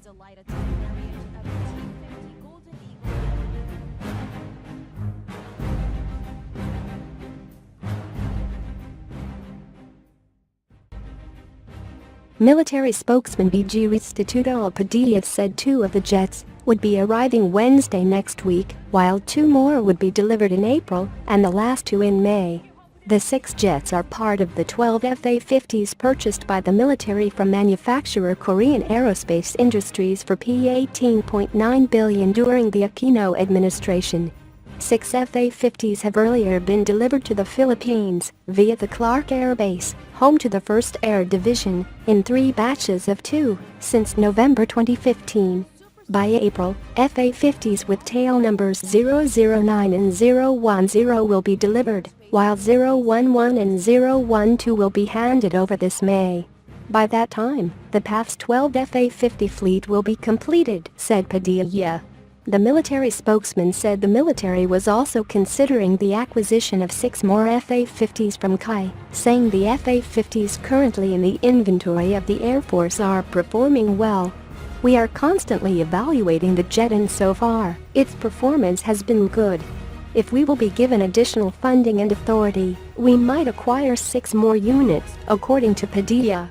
A light attack variant of the T-50 Golden Eagle. Military spokesman BG Restituto Padilla said 2 of the jets would be arriving Wednesday next week, while 2 more would be delivered in April and the last 2 in May. The 6 jets are part of the 12 FA-50s purchased by the military from manufacturer Korean Aerospace Industries for $18.9 billion during the Aquino administration. 6 FA-50s have earlier been delivered to the Philippines via the Clark Air Base, home to the 1st Air Division, in 3 batches of 2 since November 2015. By April, FA-50s with tail numbers 009 and 010 will be delivered, while 011 and 012 will be handed over this May. By that time, the PAF's 12 FA-50 fleet will be completed, said Padilla. The military spokesman said the military was also considering the acquisition of 6 more FA-50s from KAI, saying the FA-50s currently in the inventory of the Air Force are performing well. We are constantly evaluating the jet and so far, its performance has been good. If we will be given additional funding and authority, we might acquire 6 more units, according to Padilla.